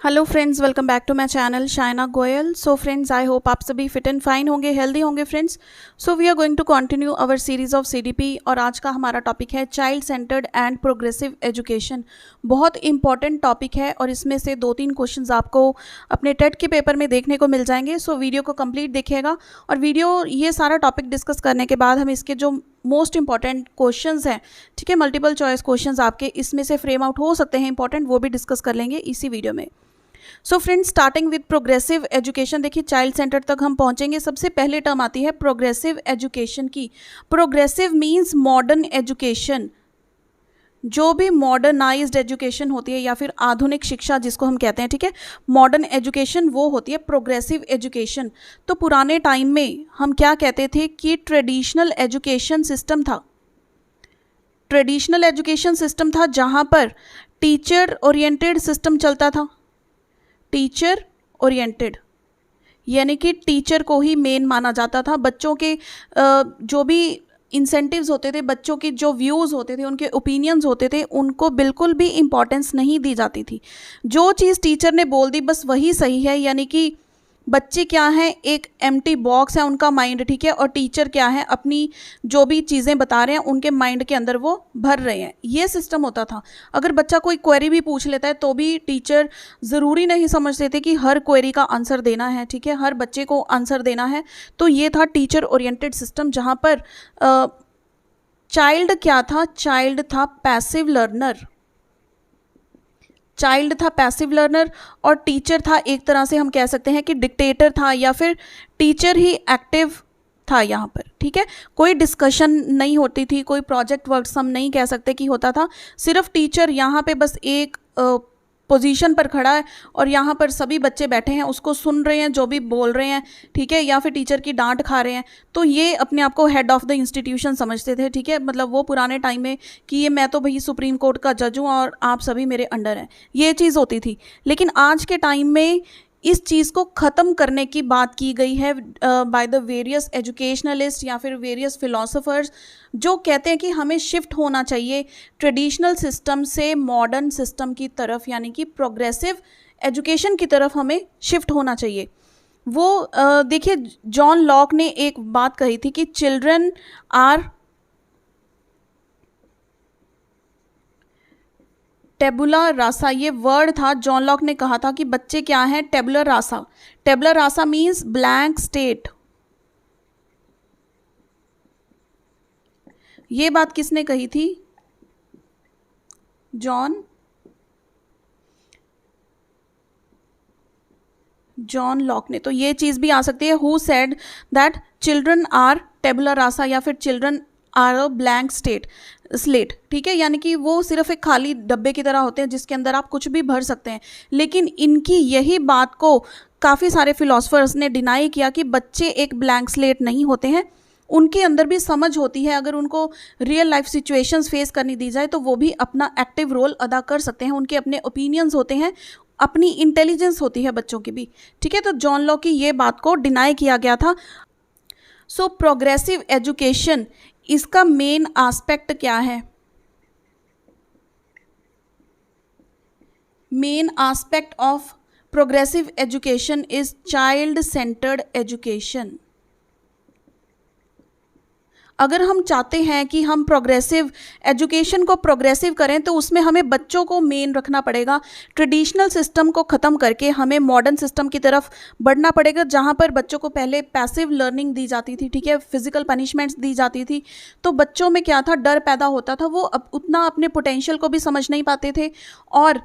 Hello friends, welcome back to my channel Shaina Goyal. So friends, I hope आप सभी fit and fine होंगे, healthy होंगे friends. So we are going to continue our series of CDP और आज का हमारा topic है child centred and progressive education. बहुत इंपॉर्टेंट टॉपिक है और इसमें से 2-3 क्वेश्चंस आपको अपने टेट के पेपर में देखने को मिल जाएंगे। सो वीडियो को कंप्लीट देखिएगा और वीडियो ये सारा टॉपिक डिस्कस करने के बाद हम इसके जो मोस्ट इंपॉर्टेंट क्वेश्चंस हैं, ठीक है, मल्टीपल चॉइस क्वेश्चंस आपके इसमें से फ्रेम आउट हो सकते हैं इंपॉर्टेंट, वो भी डिस्कस कर लेंगे इसी वीडियो में। So friends, starting with progressive education, देखिए चाइल्ड सेंटर तक हम पहुंचेंगे। सबसे पहले टर्म आती है प्रोग्रेसिव एजुकेशन की। Progressive means modern education. जो भी मॉडर्नाइज्ड एजुकेशन होती है या फिर आधुनिक शिक्षा जिसको हम कहते हैं, ठीक है, मॉडर्न एजुकेशन वो होती है प्रोग्रेसिव एजुकेशन। तो पुराने टाइम में हम क्या कहते थे कि ट्रेडिशनल एजुकेशन सिस्टम था। ट्रेडिशनल एजुकेशन सिस्टम था जहाँ पर टीचर ओरिएंटेड सिस्टम चलता था। टीचर ओरिएंटेड यानी कि टीचर को ही मेन माना जाता था। बच्चों के जो भी इंसेंटिव्स होते थे, बच्चों के जो व्यूज़ होते थे, उनके ओपिनियंस होते थे, उनको बिल्कुल भी इम्पोर्टेंस नहीं दी जाती थी। जो चीज़ टीचर ने बोल दी बस वही सही है, यानी कि बच्चे क्या हैं, एक एम्प्टी बॉक्स है उनका माइंड, ठीक है, और टीचर क्या है, अपनी जो भी चीज़ें बता रहे हैं उनके माइंड के अंदर वो भर रहे हैं। ये सिस्टम होता था। अगर बच्चा कोई क्वेरी भी पूछ लेता है तो भी टीचर ज़रूरी नहीं समझते थे कि हर क्वेरी का आंसर देना है, ठीक है, हर बच्चे को आंसर देना है। तो ये था टीचर ओरिएंटेड सिस्टम, जहाँ पर चाइल्ड क्या था, चाइल्ड था पैसिव लर्नर। चाइल्ड था पैसिव लर्नर और टीचर था, एक तरह से हम कह सकते हैं कि डिक्टेटर था, या फिर टीचर ही एक्टिव था यहाँ पर, ठीक है। कोई डिस्कशन नहीं होती थी, कोई प्रोजेक्ट वर्क्स हम नहीं कह सकते कि होता था। सिर्फ टीचर यहाँ पे बस एक पोजीशन पर खड़ा है और यहाँ पर सभी बच्चे बैठे हैं, उसको सुन रहे हैं जो भी बोल रहे हैं, ठीक है, या फिर टीचर की डांट खा रहे हैं। तो ये अपने आप को हेड ऑफ द इंस्टीट्यूशन समझते थे, ठीक है, मतलब वो पुराने टाइम में कि ये मैं तो भाई सुप्रीम कोर्ट का जज हूँ और आप सभी मेरे अंडर हैं, ये चीज़ होती थी। लेकिन आज के टाइम में इस चीज़ को ख़त्म करने की बात की गई है बाय द वेरियस एजुकेशनलिस्ट या फिर वेरियस फिलोसोफर्स, जो कहते हैं कि हमें शिफ्ट होना चाहिए ट्रेडिशनल सिस्टम से मॉडर्न सिस्टम की तरफ, यानी कि प्रोग्रेसिव एजुकेशन की तरफ हमें शिफ्ट होना चाहिए। वो देखिए, जॉन लॉक ने एक बात कही थी कि चिल्ड्रन आर टेबुला रासा, ये वर्ड था, जॉन लॉक ने कहा था कि बच्चे क्या हैं, tabula rasa. Tabula rasa means blank state. ये बात किसने कही थी, जॉन लॉक ने। तो ये चीज़ भी आ सकती है, who said that children are tabula rasa या फिर children are a blank slate, ठीक है, यानी कि वो सिर्फ एक खाली डब्बे की तरह होते हैं जिसके अंदर आप कुछ भी भर सकते हैं। लेकिन इनकी यही बात को काफ़ी सारे फिलोसफर्स ने डिनाई किया कि बच्चे एक ब्लैंक स्लेट नहीं होते हैं, उनके अंदर भी समझ होती है। अगर उनको रियल लाइफ सिचुएशंस फेस करनी दी जाए तो वो भी अपना एक्टिव रोल अदा कर सकते हैं, उनके अपने ओपिनियंस होते हैं, अपनी इंटेलिजेंस होती है बच्चों की भी, ठीक है। तो जॉन लॉक की ये बात को डिनाई किया गया था। सो प्रोग्रेसिव एजुकेशन, इसका मेन एस्पेक्ट क्या है, main aspect of progressive education is child centred education. अगर हम चाहते हैं कि हम प्रोग्रेसिव एजुकेशन को प्रोग्रेसिव करें तो उसमें हमें बच्चों को मेन रखना पड़ेगा। ट्रेडिशनल सिस्टम को ख़त्म करके हमें मॉडर्न सिस्टम की तरफ बढ़ना पड़ेगा, जहाँ पर बच्चों को पहले पैसिव लर्निंग दी जाती थी, ठीक है, फिजिकल पनिशमेंट्स दी जाती थी। तो बच्चों में क्या था, डर पैदा होता था, वो उतना अपने पोटेंशियल को भी समझ नहीं पाते थे और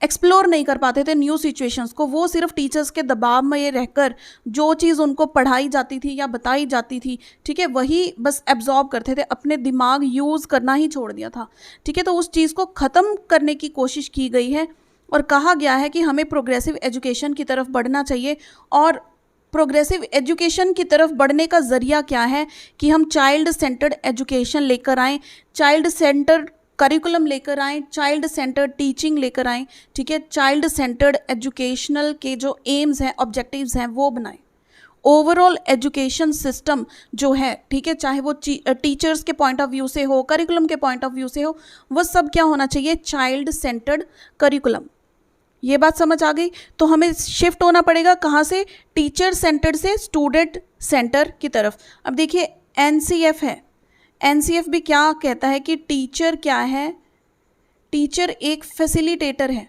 एक्सप्लोर नहीं कर पाते थे न्यू सिचुएशंस को। वो सिर्फ टीचर्स के दबाव में ये रहकर जो चीज़ उनको पढ़ाई जाती थी या बताई जाती थी, ठीक है, वही बस एब्जॉर्ब करते थे, अपने दिमाग यूज़ करना ही छोड़ दिया था, ठीक है। तो उस चीज़ को ख़त्म करने की कोशिश की गई है और कहा गया है कि हमें प्रोग्रेसिव एजुकेशन की तरफ बढ़ना चाहिए। और प्रोग्रेसिव एजुकेशन की तरफ बढ़ने का ज़रिया क्या है कि हम चाइल्ड सेंटर्ड एजुकेशन लेकर आएँ, चाइल्ड सेंटर्ड करिकुलम लेकर आएँ, चाइल्ड सेंटर्ड टीचिंग लेकर आएँ, ठीक है, चाइल्ड सेंटर्ड एजुकेशनल के जो एम्स हैं, ऑब्जेक्टिव्स हैं, वो बनाएं। ओवरऑल एजुकेशन सिस्टम जो है, ठीक है, चाहे वो टीचर्स के पॉइंट ऑफ व्यू से हो, करिकुलम के पॉइंट ऑफ व्यू से हो, वो सब क्या होना चाहिए, चाइल्ड सेंटर्ड करिकुलम। ये बात समझ आ गई। तो हमें शिफ्ट होना पड़ेगा कहाँ से, टीचर सेंटर्ड से स्टूडेंट सेंटर की तरफ। अब देखिए एनसीएफ है, एनसीएफ भी क्या कहता है कि टीचर क्या है, टीचर एक फैसिलिटेटर है।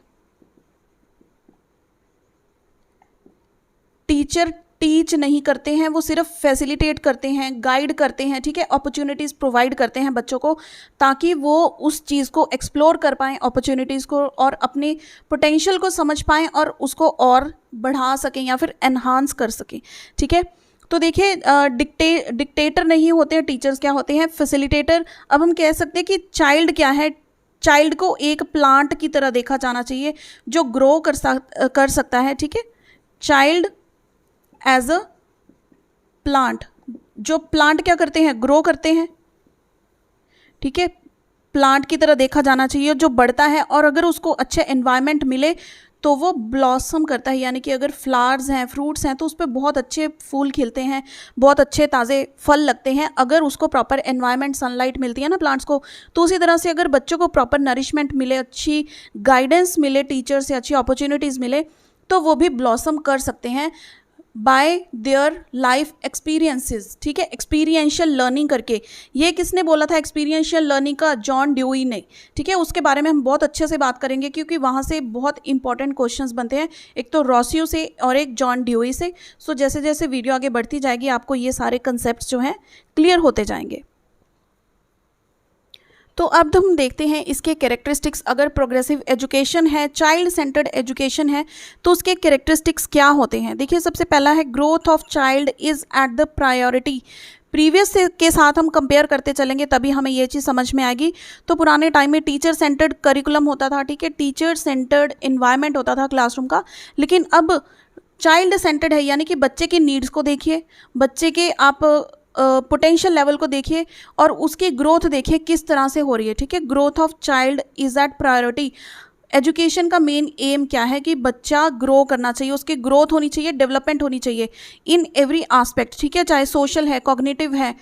टीचर टीच नहीं करते हैं, वो सिर्फ फैसिलिटेट करते हैं, गाइड करते हैं, ठीक है, अपॉर्चुनिटीज़ प्रोवाइड करते हैं बच्चों को ताकि वो उस चीज़ को एक्सप्लोर कर पाएँ, अपॉर्चुनिटीज़ को, और अपने पोटेंशियल को समझ पाएँ और उसको और बढ़ा सकें या फिर एनहांस कर सकें, ठीक है। तो देखिए डिक्टेटर नहीं होते हैं टीचर्स, क्या होते हैं, फैसिलिटेटर। अब हम कह सकते हैं कि चाइल्ड क्या है, चाइल्ड को एक प्लांट की तरह देखा जाना चाहिए जो ग्रो कर सकता है, ठीक है। चाइल्ड एज अ प्लांट, जो प्लांट क्या करते हैं, ग्रो करते हैं, ठीक है, प्लांट की तरह देखा जाना चाहिए जो बढ़ता है, और अगर उसको अच्छा एनवायरनमेंट मिले तो वो ब्लॉसम करता है, यानी कि अगर फ्लावर्स हैं, फ्रूट्स हैं, तो उस पर बहुत अच्छे फूल खिलते हैं, बहुत अच्छे ताज़े फल लगते हैं, अगर उसको प्रॉपर एनवायरनमेंट, सनलाइट मिलती है ना प्लांट्स को। तो उसी तरह से अगर बच्चों को प्रॉपर नरिशमेंट मिले, अच्छी गाइडेंस मिले, टीचर से अच्छी अपॉर्चुनिटीज़ मिले, तो वो भी ब्लॉसम कर सकते हैं बाय देयर लाइफ एक्सपीरियंसेस, ठीक है, एक्सपीरियंशियल लर्निंग करके। ये किसने बोला था एक्सपीरियंशियल लर्निंग का, जॉन ड्यूई ने, ठीक है। उसके बारे में हम बहुत अच्छे से बात करेंगे क्योंकि वहाँ से बहुत इंपॉर्टेंट क्वेश्चंस बनते हैं, एक तो रॉसियो से और एक जॉन ड्यूई से। सो जैसे जैसे वीडियो आगे बढ़ती जाएगी आपको ये सारे कंसेप्ट जो हैं क्लियर होते जाएंगे। तो अब हम देखते हैं इसके कैरेक्टरिस्टिक्स। अगर प्रोग्रेसिव एजुकेशन है, चाइल्ड सेंटर्ड एजुकेशन है, तो उसके कैरेक्टरिस्टिक्स क्या होते हैं। देखिए सबसे पहला है growth of child is at the priority. Previous के साथ हम कंपेयर करते चलेंगे तभी हमें ये चीज़ समझ में आएगी। तो पुराने टाइम में टीचर सेंटर्ड करिकुलम होता था, ठीक है, टीचर सेंटर्ड इन्वायरमेंट होता था क्लासरूम का, लेकिन अब चाइल्ड सेंटर्ड है, यानी कि बच्चे के नीड्स को देखिए, बच्चे के आप पोटेंशियल लेवल को देखिए और उसकी ग्रोथ देखिए किस तरह से हो रही है, ठीक है। Growth of child is at priority. Education का मेन एम क्या है कि बच्चा ग्रो करना चाहिए, उसकी ग्रोथ होनी चाहिए, डेवलपमेंट होनी चाहिए इन एवरी आस्पेक्ट, ठीक है, चाहे सोशल है, कॉग्निटिव है,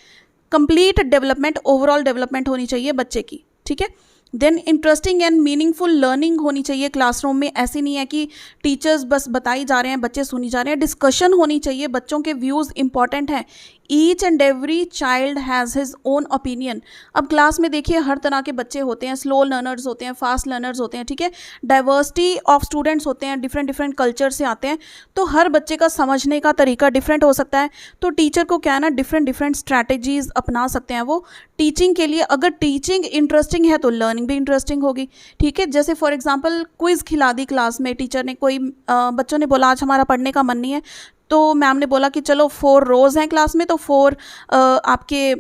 कंप्लीट डेवलपमेंट, ओवरऑल डेवलपमेंट होनी चाहिए बच्चे की, ठीक है। Then interesting and meaningful learning होनी चाहिए क्लासरूम में। ऐसी नहीं है कि टीचर्स बस बताई जा रहे हैं, बच्चे सुनी जा रहे हैं, डिस्कशन होनी चाहिए, बच्चों के व्यूज़ इंपॉर्टेंट हैं। Each and every child has his own opinion. अब क्लास में देखिए हर तरह के बच्चे होते हैं, स्लो लर्नर्स होते हैं, फास्ट लर्नर्स होते हैं, ठीक है, डाइवर्सिटी ऑफ स्टूडेंट्स होते हैं, डिफरेंट डिफरेंट कल्चर से आते हैं, तो हर बच्चे का समझने का तरीका डिफरेंट हो सकता है। तो टीचर को क्या है ना, डिफरेंट डिफरेंट स्ट्रैटेजीज अपना सकते हैं वो टीचिंग के लिए। अगर टीचिंग इंटरेस्टिंग है तो लर्निंग भी इंटरेस्टिंग होगी, ठीक है। जैसे फॉर एग्जाम्पल क्विज़ खिला दी क्लास में, टीचर ने, कोई बच्चों ने बोला आज हमारा पढ़ने का मन नहीं है, तो मैम ने बोला कि चलो 4 रोज़ हैं क्लास में, तो 4 आपके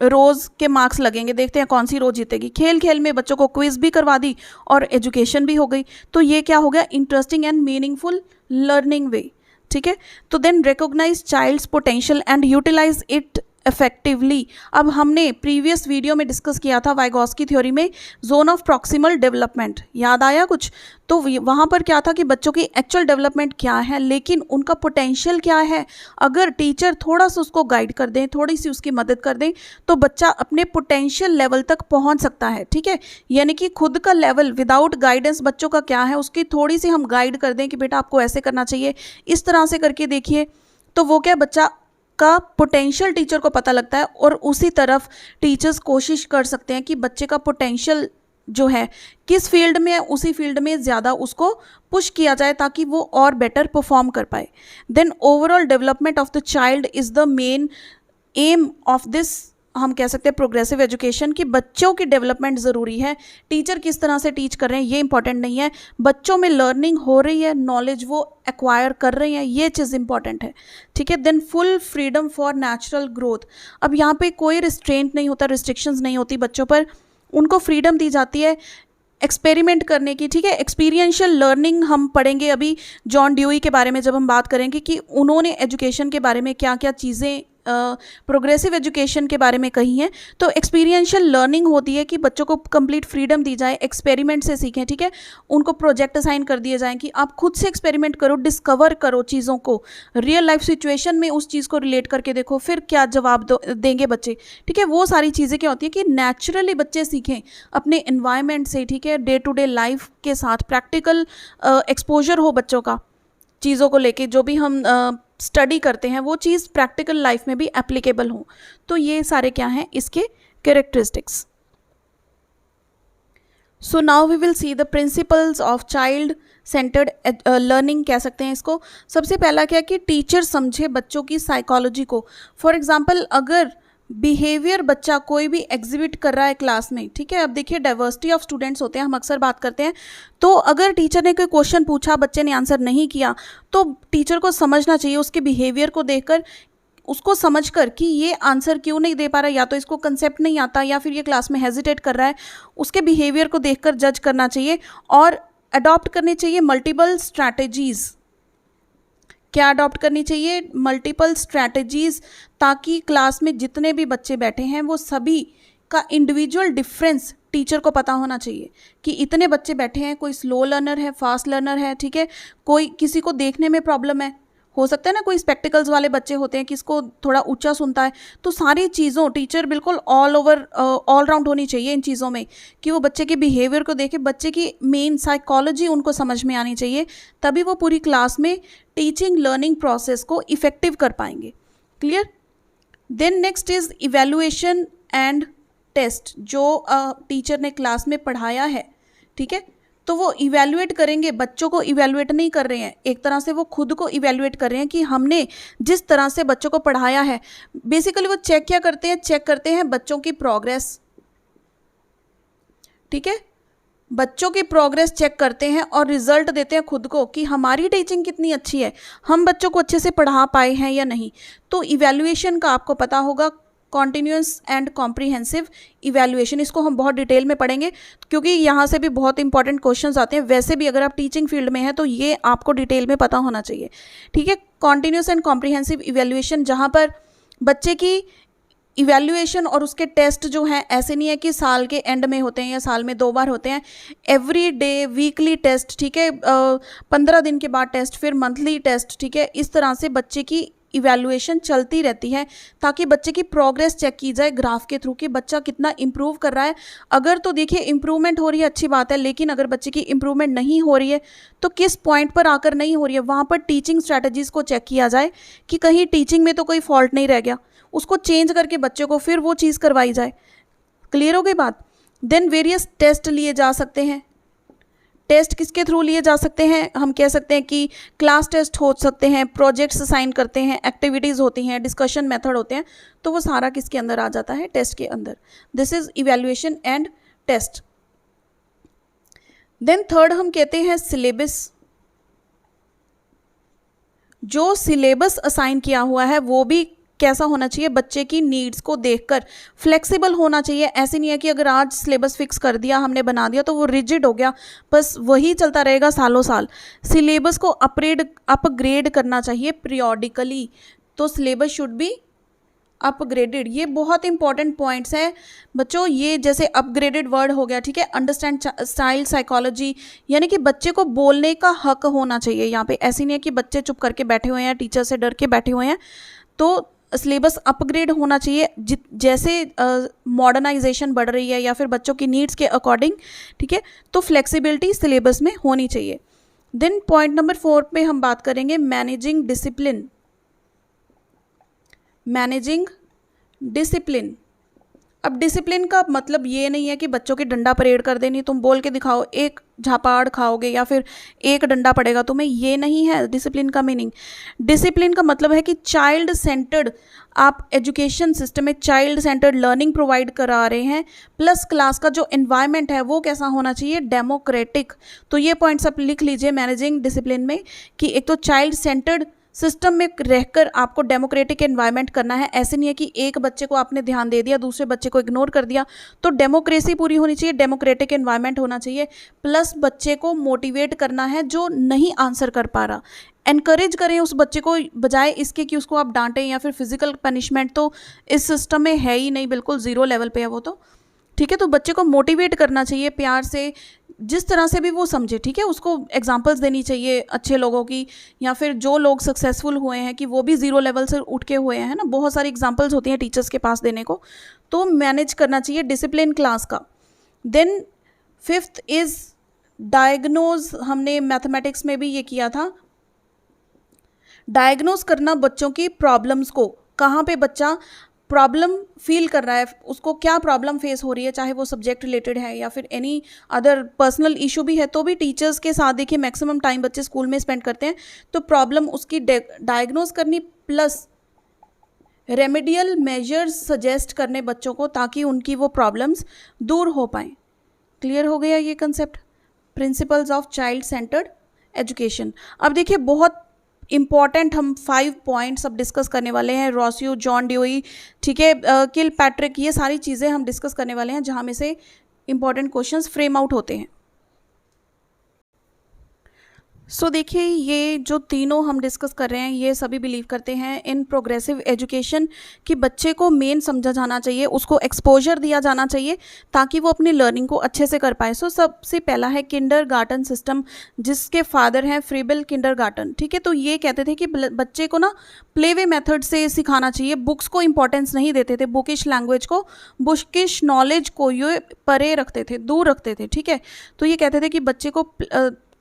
रोज़ के मार्क्स लगेंगे, देखते हैं कौन सी रोज़ जीतेगी। खेल खेल में बच्चों को क्विज़ भी करवा दी और एजुकेशन भी हो गई। तो ये क्या हो गया, interesting and meaningful learning way, ठीक है। तो then recognise child's potential and utilise it effectively. अब हमने प्रीवियस वीडियो में डिस्कस किया था वाइगॉस्की थ्योरी में जोन ऑफ प्रॉक्सिमल डेवलपमेंट, याद आया कुछ? तो वहाँ पर क्या था कि बच्चों की एक्चुअल डेवलपमेंट क्या है, लेकिन उनका पोटेंशियल क्या है। अगर टीचर थोड़ा सा उसको गाइड कर दें, थोड़ी सी उसकी मदद कर दें, तो बच्चा अपने पोटेंशियल लेवल तक पहुँच सकता है, ठीक है। यानी कि खुद का लेवल विदाउट गाइडेंस बच्चों का क्या है, उसकी थोड़ी सी हम गाइड कर दें कि बेटा आपको ऐसे करना चाहिए, इस तरह से करके देखिए, तो वो क्या, बच्चा का पोटेंशियल टीचर को पता लगता है और उसी तरफ टीचर्स कोशिश कर सकते हैं कि बच्चे का पोटेंशियल जो है किस फील्ड में है, उसी फील्ड में ज़्यादा उसको पुश किया जाए ताकि वो और बेटर परफॉर्म कर पाए। Then overall development of the child is the main aim of this, हम कह सकते हैं प्रोग्रेसिव एजुकेशन, कि बच्चों की डेवलपमेंट ज़रूरी है। टीचर किस तरह से टीच कर रहे हैं ये इंपॉर्टेंट नहीं है, बच्चों में लर्निंग हो रही है, नॉलेज वो एक्वायर कर रहे हैं, ये चीज़ इंपॉर्टेंट है, ठीक है। Then full freedom for natural growth. अब यहाँ पे कोई रिस्ट्रेंट नहीं होता, रिस्ट्रिक्शंस नहीं होती बच्चों पर, उनको फ्रीडम दी जाती है एक्सपेरिमेंट करने की, ठीक है। एक्सपीरियंशियल लर्निंग हम पढ़ेंगे अभी जॉन ड्यूई के बारे में जब हम बात करेंगे कि उन्होंने एजुकेशन के बारे में क्या क्या चीज़ें प्रोग्रेसिव एजुकेशन के बारे में कही हैं। तो एक्सपीरियंशियल लर्निंग होती है कि बच्चों को कंप्लीट फ्रीडम दी जाए, एक्सपेरिमेंट से सीखें, ठीक है। उनको प्रोजेक्ट असाइन कर दिए जाएँ कि आप खुद से एक्सपेरिमेंट करो, डिस्कवर करो चीज़ों को, रियल लाइफ सिचुएशन में उस चीज़ को रिलेट करके देखो, फिर क्या जवाब देंगे बच्चे, ठीक है। वो सारी चीज़ें क्या होती है कि नेचुरली बच्चे सीखें अपने एनवायरनमेंट से, ठीक है, डे टू डे लाइफ के साथ प्रैक्टिकल एक्सपोजर हो बच्चों का चीज़ों को लेके, जो भी हम स्टडी करते हैं वो चीज़ प्रैक्टिकल लाइफ में भी एप्लीकेबल हो। तो ये सारे क्या हैं इसके characteristics. So now we will see the principles of child centred learning कह सकते हैं इसको। सबसे पहला क्या कि टीचर समझे बच्चों की साइकोलॉजी को। फॉर एग्जांपल अगर बिहेवियर बच्चा कोई भी एग्जिबिट कर रहा है क्लास में, ठीक है, अब देखिए डाइवर्सिटी ऑफ स्टूडेंट्स होते हैं, हम अक्सर बात करते हैं, तो अगर टीचर ने कोई क्वेश्चन पूछा, बच्चे ने आंसर नहीं किया, तो टीचर को समझना चाहिए उसके बिहेवियर को देखकर, उसको समझकर कि ये आंसर क्यों नहीं दे पा रहा, या तो इसको कंसेप्ट नहीं आता या फिर ये क्लास में हेजिटेट कर रहा है, उसके बिहेवियर को देखकर जज करना चाहिए और अडॉप्ट करनी चाहिए मल्टीपल स्ट्रैटेजीज़। क्या अडॉप्ट करनी चाहिए? मल्टीपल स्ट्रैटेजीज़, ताकि क्लास में जितने भी बच्चे बैठे हैं वो सभी का इंडिविजुअल डिफरेंस टीचर को पता होना चाहिए कि इतने बच्चे बैठे हैं, कोई स्लो लर्नर है, फास्ट लर्नर है, ठीक है, कोई किसी को देखने में प्रॉब्लम है, हो सकता है ना कोई स्पेक्टिकल्स वाले बच्चे होते हैं, किसको थोड़ा ऊंचा सुनता है। तो सारी चीज़ों टीचर बिल्कुल ऑल ओवर ऑल राउंड होनी चाहिए इन चीज़ों में, कि वो बच्चे के बिहेवियर को देखे, बच्चे की मेन साइकोलॉजी उनको समझ में आनी चाहिए, तभी वो पूरी क्लास में टीचिंग लर्निंग प्रोसेस को इफ़ेक्टिव कर पाएंगे। Clear? Then next is evaluation and test. जो टीचर ने क्लास में पढ़ाया है, ठीक है, तो वो इवैल्यूएट करेंगे, बच्चों को इवैल्यूएट नहीं कर रहे हैं, एक तरह से वो खुद को इवैल्यूएट कर रहे हैं कि हमने जिस तरह से बच्चों को पढ़ाया है। बेसिकली वो चेक क्या करते हैं? चेक करते हैं बच्चों की प्रोग्रेस, ठीक है, बच्चों की प्रोग्रेस चेक करते हैं और रिजल्ट देते हैं खुद को कि हमारी टीचिंग कितनी अच्छी है, हम बच्चों को अच्छे से पढ़ा पाए हैं या नहीं। तो इवैल्यूएशन का आपको पता होगा, कॉन्टिन्यूस एंड कॉम्प्रिहेंसिव इवैल्यूएशन, इसको हम बहुत डिटेल में पढ़ेंगे क्योंकि यहाँ से भी बहुत इंपॉर्टेंट क्वेश्चंस आते हैं। वैसे भी अगर आप टीचिंग फील्ड में हैं तो ये आपको डिटेल में पता होना चाहिए, ठीक है। कॉन्टिन्यूस एंड कॉम्प्रिहेंसिव इवैल्यूएशन, जहाँ पर बच्चे की इवैल्यूएशन और उसके टेस्ट जो हैं ऐसे नहीं है कि साल के एंड में होते हैं या साल में 2 बार होते हैं, एवरी डे वीकली टेस्ट, ठीक है, 15 दिन के बाद टेस्ट, फिर मंथली टेस्ट, ठीक है। इस तरह से बच्चे की इवैल्यूएशन चलती रहती है ताकि बच्चे की प्रोग्रेस चेक की जाए ग्राफ के थ्रू कि बच्चा कितना इम्प्रूव कर रहा है। अगर तो देखिए इम्प्रूवमेंट हो रही है, अच्छी बात है, लेकिन अगर बच्चे की इम्प्रूवमेंट नहीं हो रही है तो किस पॉइंट पर आकर नहीं हो रही है, वहाँ पर टीचिंग स्ट्रैटेजीज़ को चेक किया जाए कि कहीं टीचिंग में तो कोई फॉल्ट नहीं रह गया, उसको चेंज करके बच्चे को फिर वो चीज़ करवाई जाए। क्लियर हो गई बात? देन वेरियस टेस्ट लिए जा सकते हैं। टेस्ट किसके थ्रू लिए जा सकते हैं? हम कह सकते हैं कि क्लास टेस्ट हो सकते हैं, प्रोजेक्ट्स असाइन करते हैं, एक्टिविटीज़ होती हैं, डिस्कशन मेथड होते हैं, तो वो सारा किसके अंदर आ जाता है? टेस्ट के अंदर। This is evaluation and test. Then third हम कहते हैं सिलेबस। जो सिलेबस असाइन किया हुआ है वो भी कैसा होना चाहिए? बच्चे की नीड्स को देखकर फ्लेक्सिबल होना चाहिए। ऐसे नहीं है कि अगर आज सिलेबस फिक्स कर दिया, हमने बना दिया, तो वो रिजिड हो गया, बस वही चलता रहेगा सालों साल। सिलेबस को अपग्रेड करना चाहिए पीरियोडिकली, तो सिलेबस शुड बी अपग्रेडेड। ये बहुत इंपॉर्टेंट पॉइंट्स हैं बच्चों, ये जैसे अपग्रेडेड वर्ड हो गया, ठीक है। अंडरस्टैंड स्टाइल साइकोलॉजी, यानी कि बच्चे को बोलने का हक होना चाहिए यहाँ पे। ऐसी नहीं है कि बच्चे चुप करके बैठे हुए हैं, टीचर से डर के बैठे हुए हैं। तो सिलेबस अपग्रेड होना चाहिए जैसे मॉडर्नाइजेशन बढ़ रही है या फिर बच्चों की नीड्स के अकॉर्डिंग, ठीक है, तो फ्लेक्सिबिलिटी सिलेबस में होनी चाहिए। देन पॉइंट नंबर 4 पे हम बात करेंगे मैनेजिंग डिसिप्लिन। मैनेजिंग डिसिप्लिन, अब डिसिप्लिन का मतलब ये नहीं है कि बच्चों की डंडा परेड कर देनी, तुम बोल के दिखाओ, एक झापाड़ खाओगे या फिर एक डंडा पड़ेगा तुम्हें, ये नहीं है डिसिप्लिन का मीनिंग। डिसिप्लिन का मतलब है कि चाइल्ड सेंटर्ड आप एजुकेशन सिस्टम में चाइल्ड सेंटर्ड लर्निंग प्रोवाइड करा रहे हैं, प्लस क्लास का जो एनवायरनमेंट है वो कैसा होना चाहिए? डेमोक्रेटिक। तो ये पॉइंट्स आप लिख लीजिए मैनेजिंग डिसिप्लिन में कि एक तो चाइल्ड सेंटर्ड सिस्टम में रहकर आपको डेमोक्रेटिक एनवायरनमेंट करना है। ऐसे नहीं है कि एक बच्चे को आपने ध्यान दे दिया, दूसरे बच्चे को इग्नोर कर दिया। तो डेमोक्रेसी पूरी होनी चाहिए, डेमोक्रेटिक एनवायरनमेंट होना चाहिए, प्लस बच्चे को मोटिवेट करना है जो नहीं आंसर कर पा रहा। एनकरेज करें उस बच्चे को, बजाय इसके कि उसको आप डांटें या फिर फिजिकल पनिशमेंट तो इस सिस्टम में है ही नहीं, बिल्कुल ज़ीरो लेवल पे है वो तो। ठीक है, तो बच्चे को मोटिवेट करना चाहिए प्यार से, जिस तरह से भी वो समझे। ठीक है, उसको एग्जांपल्स देनी चाहिए अच्छे लोगों की, या फिर जो लोग सक्सेसफुल हुए हैं कि वो भी ज़ीरो लेवल से उठ के हुए हैं ना, बहुत सारी एग्जांपल्स होती हैं टीचर्स के पास देने को। तो मैनेज करना चाहिए डिसिप्लिन क्लास का। देन 5th इज़ डायग्नोज, हमने मैथमेटिक्स में भी ये किया था, डायग्नोज करना बच्चों की प्रॉब्लम्स को, कहाँ पे बच्चा प्रॉब्लम फील कर रहा है, उसको क्या प्रॉब्लम फेस हो रही है, चाहे वो सब्जेक्ट रिलेटेड है या फिर एनी अदर पर्सनल इशू भी है, तो भी टीचर्स के साथ देखिए मैक्सिमम टाइम बच्चे स्कूल में स्पेंड करते हैं, तो प्रॉब्लम उसकी डायग्नोज करनी, प्लस रेमेडियल मेजर्स सजेस्ट करने बच्चों को ताकि उनकी वो प्रॉब्लम्स दूर हो पाएँ। क्लियर हो गया ये concept, principles of child centred education. अब देखिए बहुत इंपॉर्टेंट हम 5 पॉइंट्स अब डिस्कस करने वाले हैं, रोसियो, जॉन ड्यूई, ठीक है, किलपैट्रिक, ये सारी चीज़ें हम डिस्कस करने वाले हैं जहाँ में से इंपॉर्टेंट क्वेश्चंस फ्रेम आउट होते हैं। सो देखिए ये जो तीनों हम डिस्कस कर रहे हैं ये सभी बिलीव करते हैं इन प्रोग्रेसिव एजुकेशन कि बच्चे को मेन समझा जाना चाहिए, उसको एक्सपोजर दिया जाना चाहिए ताकि वो अपनी लर्निंग को अच्छे से कर पाए। सो सबसे पहला है किंडरगार्टन सिस्टम, जिसके फादर हैं फ्रीबिल किंडरगार्टन। ठीक है, तो ये कहते थे कि बच्चे को ना प्ले वे मेथड से सिखाना चाहिए, बुक्स को इंपॉर्टेंस नहीं देते थे, बुकिश लैंग्वेज को, बुकिश नॉलेज को ये परे रखते थे, दूर रखते थे। ठीक है, तो ये कहते थे कि बच्चे को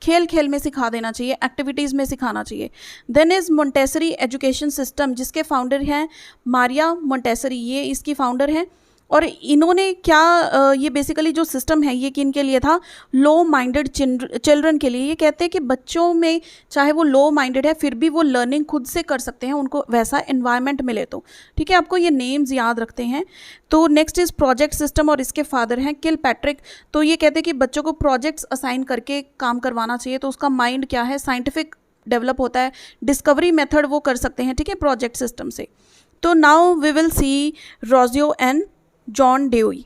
खेल खेल में सिखा देना चाहिए, एक्टिविटीज़ में सिखाना चाहिए। Then is Montessori education system, जिसके फाउंडर हैं मारिया मोंटेसरी, ये इसकी फाउंडर हैं। और इन्होंने क्या ये बेसिकली जो सिस्टम है ये किन के लिए था, लो माइंडेड चिल्ड्रन के लिए। ये कहते हैं कि बच्चों में चाहे वो लो माइंडेड है फिर भी वो लर्निंग खुद से कर सकते हैं, उनको वैसा एनवायरनमेंट मिले तो। ठीक है, आपको ये नेम्स याद रखते हैं। तो नेक्स्ट इज़ प्रोजेक्ट सिस्टम, और इसके फादर हैं किलपैट्रिक। तो ये कहते हैं कि बच्चों को प्रोजेक्ट्स असाइन करके काम करवाना चाहिए, तो उसका माइंड क्या है, साइंटिफिक डेवलप होता है, डिस्कवरी मेथड वो कर सकते हैं। ठीक है, प्रोजेक्ट सिस्टम से। तो now we will see Rousseau and John Dewey.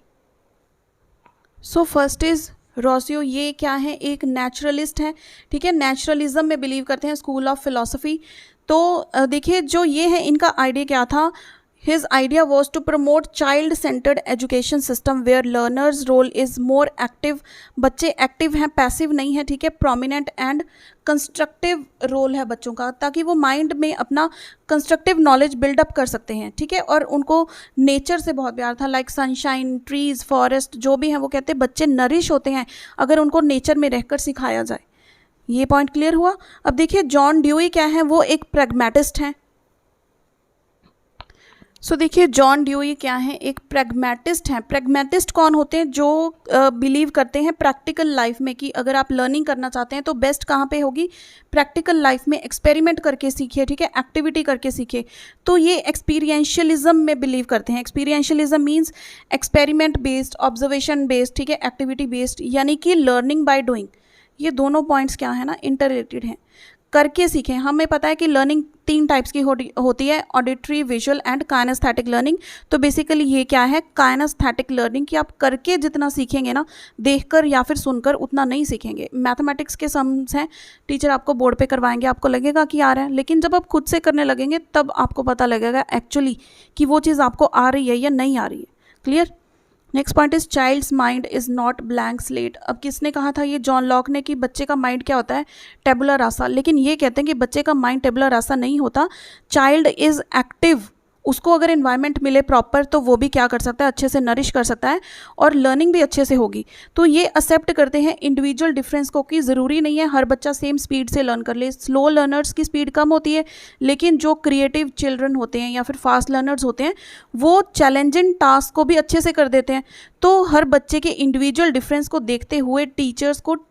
So first is Rousseau, ये क्या है, एक नेचुरलिस्ट है। ठीक है, नेचुरलिज्म में बिलीव करते हैं, स्कूल ऑफ फिलोसफी। तो देखिए जो ये है इनका आइडिया क्या था, His idea was to promote child-centered education system where learners' role is more active. बच्चे एक्टिव हैं, पैसिव नहीं है। ठीक है, प्रोमिनेंट एंड कंस्ट्रक्टिव रोल है बच्चों का, ताकि वो माइंड में अपना कंस्ट्रक्टिव नॉलेज बिल्डअप कर सकते हैं। ठीक है, और उनको नेचर से बहुत प्यार था, लाइक सनशाइन, ट्रीज, फॉरेस्ट जो भी हैं, वो कहते हैं बच्चे नरिश होते हैं अगर उनको नेचर में रहकर सिखाया जाए। ये पॉइंट क्लियर हुआ। अब देखिए जॉन ड्यूई क्या है, वो एक प्रैग्मेटिस्ट हैं। सो देखिए जॉन ड्यूई क्या है, एक प्रैग्मेटिस्ट हैं। प्रैग्मेटिस्ट कौन होते हैं, जो बिलीव करते हैं प्रैक्टिकल लाइफ में कि अगर आप लर्निंग करना चाहते हैं तो बेस्ट कहाँ पे होगी, प्रैक्टिकल लाइफ में। एक्सपेरिमेंट करके सीखिए, ठीक है, एक्टिविटी करके सीखिए। तो ये एक्सपीरियंशियलिज्म में बिलीव करते हैं। Experientialism means experiment based, observation based, ठीक है, एक्टिविटी बेस्ड, यानी कि लर्निंग बाय डूइंग। ये दोनों पॉइंट्स क्या है ना, इंटर रिलेटेड हैं। करके सीखें। हमें पता है कि लर्निंग 3 टाइप्स की होती है, auditory, visual and kinaesthetic learning. तो बेसिकली ये क्या है, काइनेस्थेटिक लर्निंग, कि आप करके जितना सीखेंगे ना, देखकर या फिर सुनकर उतना नहीं सीखेंगे। मैथमेटिक्स के सम्स हैं, टीचर आपको बोर्ड पे करवाएंगे, आपको लगेगा कि आ रहा है, लेकिन जब आप खुद से करने लगेंगे तब आपको पता लगेगा एक्चुअली कि वो चीज़ आपको आ रही है या नहीं आ रही है। Clear. Next point is child's mind is not blank slate. अब किसने कहा था, ये जॉन लॉक ने, कि बच्चे का माइंड क्या होता है, टेबुला रासा। लेकिन ये कहते हैं कि बच्चे का माइंड टेबुला रासा नहीं होता, चाइल्ड इज़ एक्टिव। उसको अगर एनवायरनमेंट मिले प्रॉपर तो वो भी क्या कर सकता है, अच्छे से नरिश कर सकता है और लर्निंग भी अच्छे से होगी। तो ये एक्सेप्ट करते हैं इंडिविजुअल डिफरेंस को, कि ज़रूरी नहीं है हर बच्चा सेम स्पीड से लर्न कर ले। स्लो लर्नर्स की स्पीड कम होती है, लेकिन जो क्रिएटिव चिल्ड्रन होते हैं या फिर फास्ट लर्नर्स होते हैं वो चैलेंजिंग टास्क को भी अच्छे से कर देते हैं। तो हर बच्चे के इंडिविजुअल डिफरेंस को देखते हुए टीचर्स को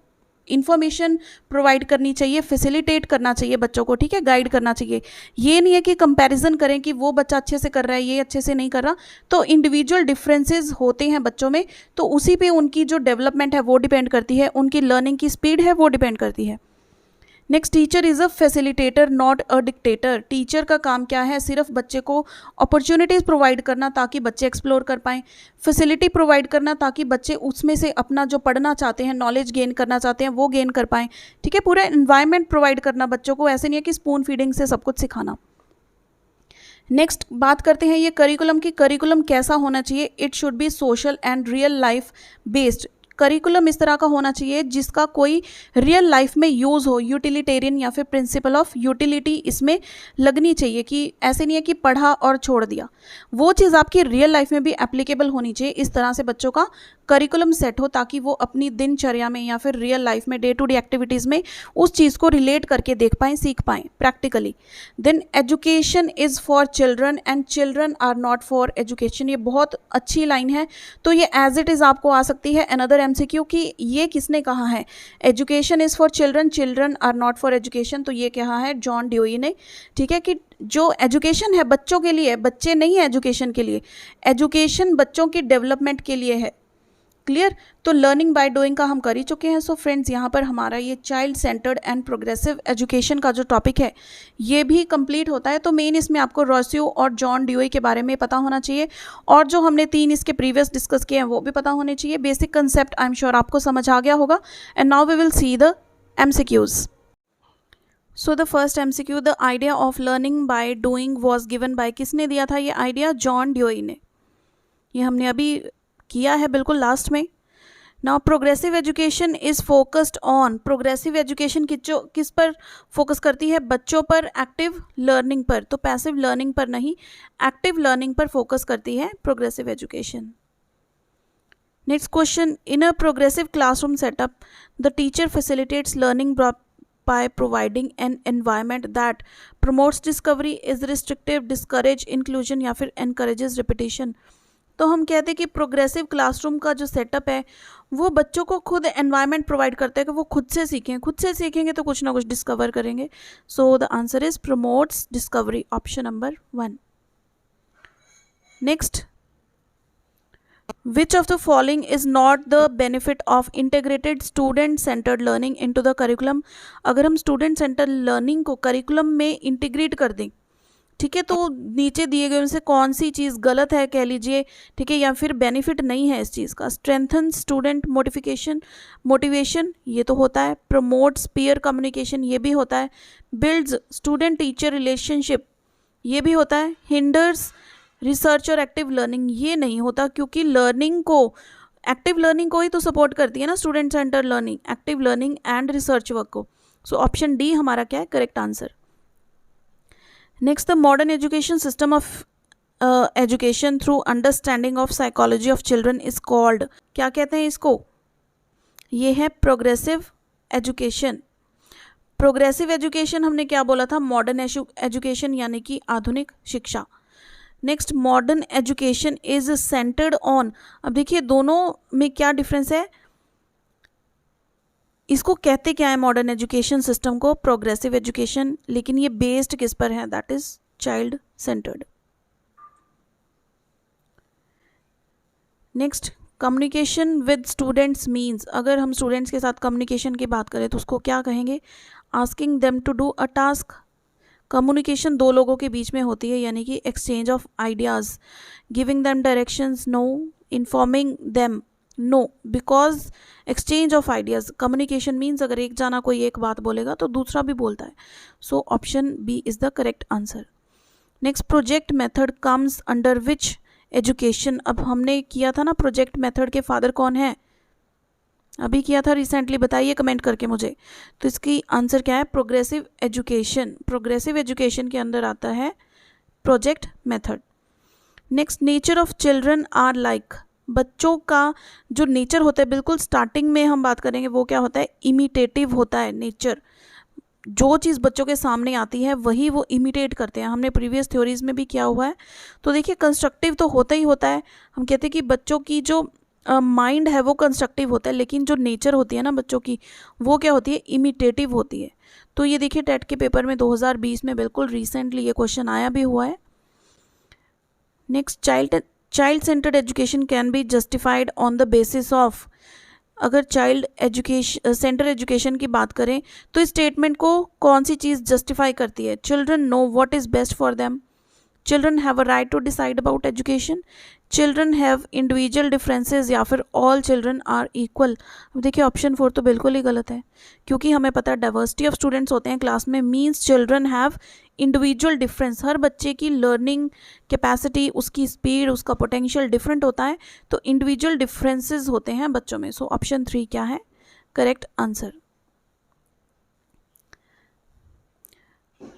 इन्फॉर्मेशन प्रोवाइड करनी चाहिए, फैसिलिटेट करना चाहिए बच्चों को, ठीक है, गाइड करना चाहिए। ये नहीं है कि कंपैरिजन करें कि वो बच्चा अच्छे से कर रहा है, ये अच्छे से नहीं कर रहा। तो इंडिविजुअल डिफरेंसेस होते हैं बच्चों में, तो उसी पे उनकी जो डेवलपमेंट है वो डिपेंड करती है, उनकी लर्निंग की स्पीड है वो डिपेंड करती है। Next, teacher is a facilitator not a dictator. Teacher का काम क्या है? सिर्फ बच्चे को अपॉर्चुनिटीज़ प्रोवाइड करना ताकि बच्चे एक्सप्लोर कर पाएँ, फैसिलिटी प्रोवाइड करना ताकि बच्चे उसमें से अपना जो पढ़ना चाहते हैं, नॉलेज गेन करना चाहते हैं, वो गेन कर पाएँ। ठीक है, पूरा इन्वायरमेंट प्रोवाइड करना बच्चों को, ऐसे नहीं है कि स्पून फीडिंग से सब कुछ सिखाना। नेक्स्ट बात करते हैं ये करिकुलम की। करिकुलम कैसा होना चाहिए? It should be social and real life based. Curriculum इस तरह का होना चाहिए जिसका कोई रियल लाइफ में यूज़ हो, यूटिलिटेरियन या फिर प्रिंसिपल ऑफ यूटिलिटी इसमें लगनी चाहिए, कि ऐसे नहीं है कि पढ़ा और छोड़ दिया, वो चीज़ आपकी रियल लाइफ में भी एप्लीकेबल होनी चाहिए। इस तरह से बच्चों का करिकुलम सेट हो ताकि वो अपनी दिनचर्या में या फिर रियल लाइफ में डे टू डे एक्टिविटीज़ में उस चीज़ को रिलेट करके देख पाएँ, सीख पाएँ practically. Then education is for children and children are not for education. ये बहुत अच्छी लाइन है, तो ये एज इट इज़ आपको आ सकती है अनदर एमसीक्यू कि ये किसने कहा है? Education is for children, children are not for education, तो ये कहा है जॉन ड्यूई ने। ठीक है, कि जो एजुकेशन है बच्चों के लिए, बच्चे नहीं है एजुकेशन के लिए, एजुकेशन बच्चों की डेवलपमेंट के लिए है। क्लियर? तो लर्निंग बाय डूइंग का हम कर ही चुके हैं। सो फ्रेंड्स, यहाँ पर हमारा ये child centred and progressive education का जो टॉपिक है ये भी कंप्लीट होता है। तो मेन इसमें आपको रोस्यू और जॉन ड्यूई के बारे में पता होना चाहिए, और जो हमने 3 इसके प्रीवियस डिस्कस किए हैं वो भी पता होने चाहिए। Basic concept I am sure आपको समझ आ गया होगा। And now we will see the MCQs. So the first MCQ, the idea of learning by doing was given by, किसने दिया था ये आइडिया? जॉन ड्यूई ने। ये हमने अभी किया है बिल्कुल लास्ट में। Now progressive education is focused on, progressive education किस पर फोकस करती है? बच्चों पर, एक्टिव लर्निंग पर। तो पैसिव लर्निंग पर नहीं, एक्टिव लर्निंग पर फोकस करती है progressive education. Next question, in a progressive classroom setup the teacher facilitates learning by providing an environment that promotes discovery, is restrictive, discourage inclusion या फिर encourages repetition। तो हम कहते हैं कि प्रोग्रेसिव क्लासरूम का जो सेटअप है वो बच्चों को खुद एनवायरनमेंट प्रोवाइड करता है कि वो खुद से सीखें, खुद से सीखेंगे तो कुछ ना कुछ डिस्कवर करेंगे। So the answer is promotes discovery, option number 1। Next, Which of the following is not the benefit of integrated student centered learning into the curriculum? अगर हम student centered learning को curriculum में integrate कर दें, ठीक है, तो नीचे दिए गए उनसे कौन सी चीज़ गलत है कह लीजिए, ठीक है, या फिर बेनिफिट नहीं है इस चीज़ का? स्ट्रेंथन स्टूडेंट मोटिवेशन, ये तो होता है। प्रमोट्स पीयर कम्युनिकेशन, ये भी होता है। बिल्ड्स स्टूडेंट टीचर रिलेशनशिप, ये भी होता है। हिंडर्स रिसर्च और एक्टिव लर्निंग, ये नहीं होता, क्योंकि लर्निंग को, एक्टिव लर्निंग को ही तो सपोर्ट करती है ना student centre learning, active learning and research work को। सो ऑप्शन डी हमारा क्या है? Correct answer. Next, the modern education system of education through understanding of psychology of children is called, क्या कहते हैं इसको? ये है प्रोग्रेसिव एजुकेशन। प्रोग्रेसिव एजुकेशन हमने क्या बोला था? मॉडर्न एजुकेशन यानी कि आधुनिक शिक्षा। Next, modern education is centred on, अब देखिए दोनों में क्या डिफरेंस है, इसको कहते क्या है मॉडर्न एजुकेशन सिस्टम को? प्रोग्रेसिव एजुकेशन, लेकिन ये बेस्ड किस पर है? That is child centred. Next, communication with students means, अगर हम स्टूडेंट्स के साथ कम्युनिकेशन की बात करें तो उसको क्या कहेंगे? Asking them to do a task. Communication दो लोगों के बीच में होती है, यानी कि exchange of ideas. Giving them directions, no. Informing them, no, because exchange of ideas. Communication means अगर एक जाना कोई एक बात बोलेगा तो दूसरा भी बोलता है। So option B is the correct answer. Next, project method comes under which education? अब हमने किया था ना प्रोजेक्ट मेथड के फादर कौन है? अभी किया था रिसेंटली, बताइए कमेंट करके मुझे। तो इसकी आंसर क्या है? Progressive education. प्रोग्रेसिव एजुकेशन के अंदर आता है project method. Next, nature of children are like, बच्चों का जो नेचर होता है, बिल्कुल स्टार्टिंग में हम बात करेंगे, वो क्या होता है? इमिटेटिव होता है नेचर। जो चीज़ बच्चों के सामने आती है वही वो इमिटेट करते हैं, हमने प्रीवियस थ्योरीज में भी किया हुआ है। तो देखिए कंस्ट्रक्टिव तो होता ही होता है, हम कहते हैं कि बच्चों की जो माइंड है वो कंस्ट्रक्टिव होता है, लेकिन जो नेचर होती है ना बच्चों की, वो क्या होती है? इमिटेटिव होती है। तो ये देखिए टेट के पेपर में 2020 में बिल्कुल रिसेंटली ये क्वेश्चन आया भी हुआ है। Next, child centred education can be justified on the basis of, अगर चाइल्ड एजुकेशन सेंटर एजुकेशन की बात करें तो इस स्टेटमेंट को कौन सी चीज़ जस्टिफाई करती है? Children know what is best for them, children have a right to decide about education, children have individual differences, या फिर ऑल चिल्ड्रन आर इक्वल। अब देखिए ऑप्शन 4 तो बिल्कुल ही गलत है, क्योंकि हमें पता है डाइवर्सिटी ऑफ स्टूडेंट्स होते हैं क्लास में, means children have individual difference. हर बच्चे की लर्निंग कैपेसिटी, उसकी स्पीड, उसका पोटेंशियल डिफरेंट होता है, तो इंडिविजुअल डिफरेंसेस होते हैं बच्चों में। सो ऑप्शन 3 क्या है correct answer?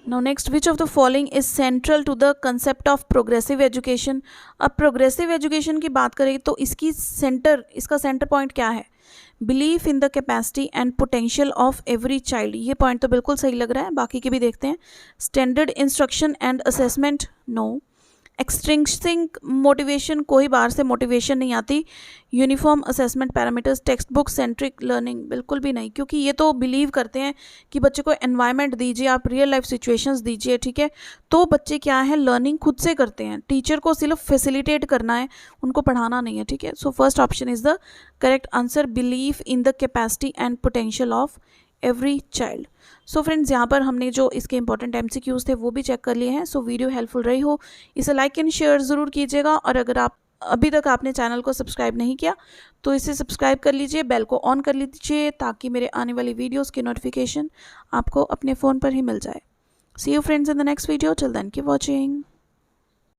Now next, which of the following is central to the concept of progressive education? अब progressive education की बात करें तो इसका सेंटर पॉइंट क्या है? Belief in the capacity and potential of every child, ये पॉइंट तो बिल्कुल सही लग रहा है, बाकी के भी देखते हैं। Standard instruction and assessment, no. Extrinsic motivation, कोई बाहर से मोटिवेशन नहीं आती। Uniform assessment parameters, text book centric learning, बिल्कुल भी नहीं, क्योंकि ये तो बिलीव करते हैं कि बच्चे को एनवायरनमेंट दीजिए, आप रियल लाइफ सिचुएशंस दीजिए, ठीक है, तो बच्चे क्या है लर्निंग खुद से करते हैं, टीचर को सिर्फ फैसिलिटेट करना है, उनको पढ़ाना नहीं है, ठीक है। So first option is the correct answer, believe in the capacity and potential of every child. So friends, यहाँ पर हमने जो इसके इंपॉर्टेंट MCQs थे वो भी चेक कर लिए हैं। सो वीडियो हेल्पफुल रही हो, इसे लाइक एंड शेयर ज़रूर कीजिएगा, और अगर आप अभी तक आपने चैनल को सब्सक्राइब नहीं किया तो इसे सब्सक्राइब कर लीजिए, बेल को ऑन कर लीजिए, ताकि मेरे आने वाली वीडियोज़ की नोटिफिकेशन आपको अपने फ़ोन पर ही मिल जाए। See you friends in the next video, till then keep watching.